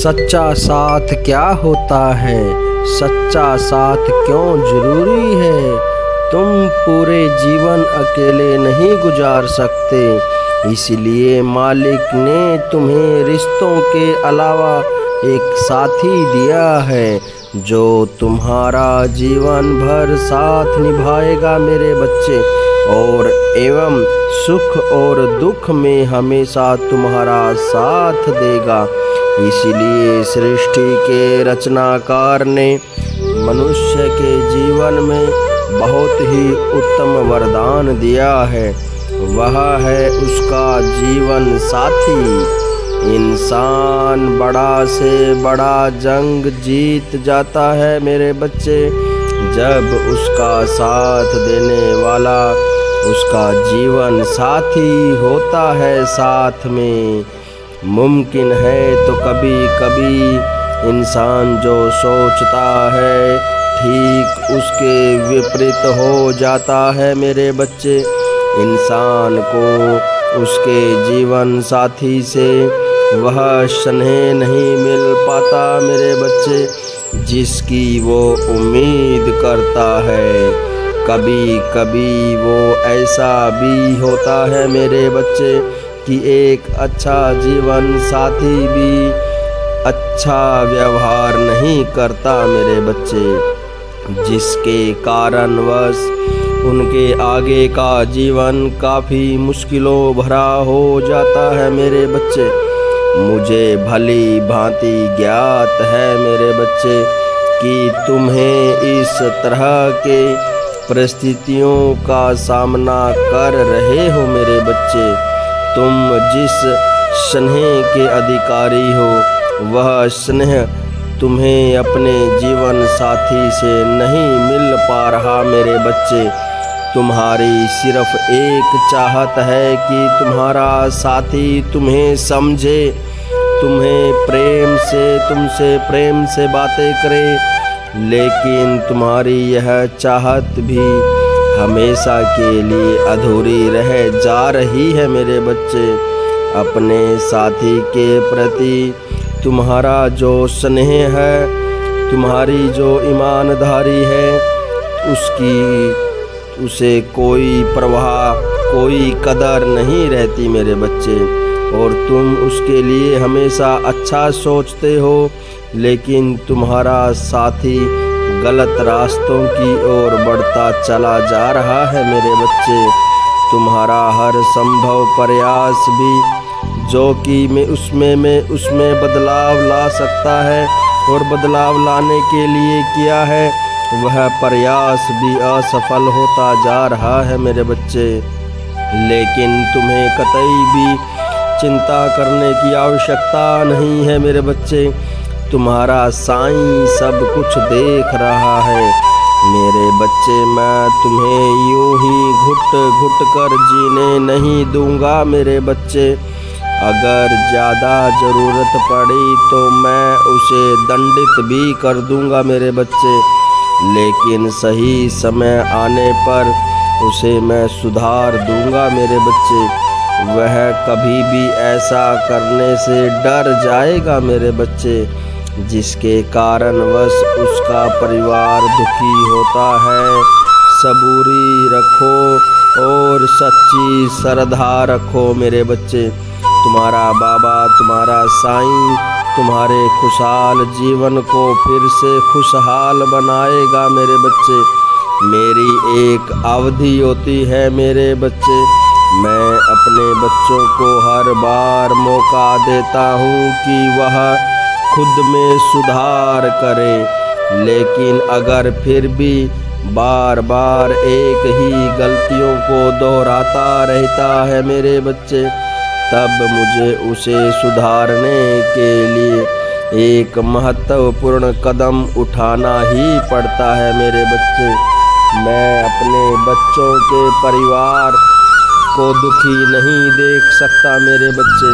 सच्चा साथ क्या होता है, सच्चा साथ क्यों जरूरी है। तुम पूरे जीवन अकेले नहीं गुजार सकते, इसलिए मालिक ने तुम्हें रिश्तों के अलावा एक साथी दिया है जो तुम्हारा जीवन भर साथ निभाएगा मेरे बच्चे, और एवं सुख और दुख में हमेशा तुम्हारा साथ देगा। इसलिए सृष्टि के रचनाकार ने मनुष्य के जीवन में बहुत ही उत्तम वरदान दिया है, वह है उसका जीवन साथी। इंसान बड़ा से बड़ा जंग जीत जाता है मेरे बच्चे, जब उसका साथ देने वाला उसका जीवन साथी होता है साथ में। मुमकिन है तो कभी कभी इंसान जो सोचता है ठीक उसके विपरीत हो जाता है मेरे बच्चे। इंसान को उसके जीवन साथी से वह स्नेह नहीं मिल पाता मेरे बच्चे जिसकी वो उम्मीद करता है। कभी कभी वो ऐसा भी होता है मेरे बच्चे कि एक अच्छा जीवन साथी भी अच्छा व्यवहार नहीं करता मेरे बच्चे, जिसके कारणवश उनके आगे का जीवन काफ़ी मुश्किलों भरा हो जाता है मेरे बच्चे। मुझे भली भांति ज्ञात है मेरे बच्चे कि तुम्हें इस तरह के परिस्थितियों का सामना कर रहे हो मेरे बच्चे। तुम जिस स्नेह के अधिकारी हो वह स्नेह तुम्हें अपने जीवन साथी से नहीं मिल पा रहा मेरे बच्चे। तुम्हारी सिर्फ एक चाहत है कि तुम्हारा साथी तुम्हें समझे, तुम्हें प्रेम से तुमसे प्रेम से बातें करे, लेकिन तुम्हारी यह चाहत भी हमेशा के लिए अधूरी रह जा रही है मेरे बच्चे। अपने साथी के प्रति तुम्हारा जो स्नेह है, तुम्हारी जो ईमानदारी है, उसे कोई परवाह कोई कदर नहीं रहती मेरे बच्चे, और तुम उसके लिए हमेशा अच्छा सोचते हो, लेकिन तुम्हारा साथी गलत रास्तों की ओर बढ़ता चला जा रहा है मेरे बच्चे। तुम्हारा हर संभव प्रयास भी जो कि मैं उसमें बदलाव ला सकता है और बदलाव लाने के लिए किया है, वह प्रयास भी असफल होता जा रहा है मेरे बच्चे। लेकिन तुम्हें कतई भी चिंता करने की आवश्यकता नहीं है मेरे बच्चे, तुम्हारा साईं सब कुछ देख रहा है मेरे बच्चे। मैं तुम्हें यूं ही घुट घुट कर जीने नहीं दूंगा मेरे बच्चे। अगर ज़्यादा ज़रूरत पड़ी तो मैं उसे दंडित भी कर दूंगा मेरे बच्चे, लेकिन सही समय आने पर उसे मैं सुधार दूंगा मेरे बच्चे। वह कभी भी ऐसा करने से डर जाएगा मेरे बच्चे जिसके कारणवश उसका परिवार दुखी होता है। सबूरी रखो और सच्ची श्रद्धा रखो मेरे बच्चे। तुम्हारा बाबा, तुम्हारा साईं तुम्हारे खुशहाल जीवन को फिर से खुशहाल बनाएगा मेरे बच्चे। मेरी एक अवधि होती है मेरे बच्चे, मैं अपने बच्चों को हर बार मौका देता हूँ कि वह खुद में सुधार करें, लेकिन अगर फिर भी बार बार एक ही गलतियों को दोहराता रहता है मेरे बच्चे, तब मुझे उसे सुधारने के लिए एक महत्वपूर्ण कदम उठाना ही पड़ता है मेरे बच्चे। मैं अपने बच्चों के परिवार को दुखी नहीं देख सकता मेरे बच्चे,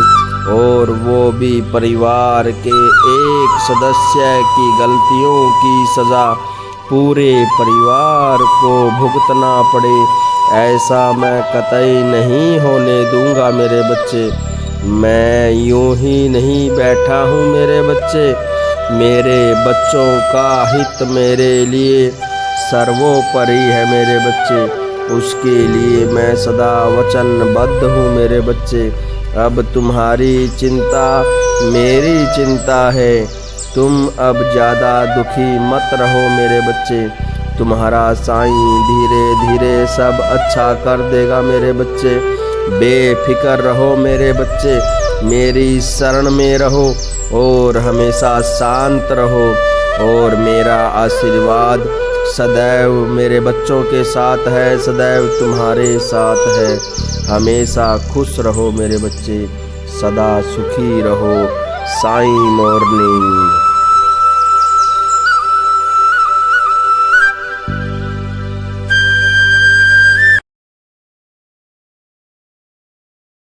और वो भी परिवार के एक सदस्य की गलतियों की सज़ा पूरे परिवार को भुगतना पड़े, ऐसा मैं कतई नहीं होने दूंगा मेरे बच्चे। मैं यूं ही नहीं बैठा हूँ मेरे बच्चे, मेरे बच्चों का हित मेरे लिए सर्वोपरि है मेरे बच्चे, उसके लिए मैं सदा वचनबद्ध हूँ मेरे बच्चे। अब तुम्हारी चिंता मेरी चिंता है, तुम अब ज़्यादा दुखी मत रहो मेरे बच्चे, तुम्हारा साईं धीरे धीरे सब अच्छा कर देगा मेरे बच्चे। बेफिक्र रहो मेरे बच्चे, मेरी शरण में रहो और हमेशा शांत रहो, और मेरा आशीर्वाद सदैव मेरे बच्चों के साथ है, सदैव तुम्हारे साथ है। हमेशा खुश रहो मेरे बच्चे, सदा सुखी रहो। साईं मॉर्निंग।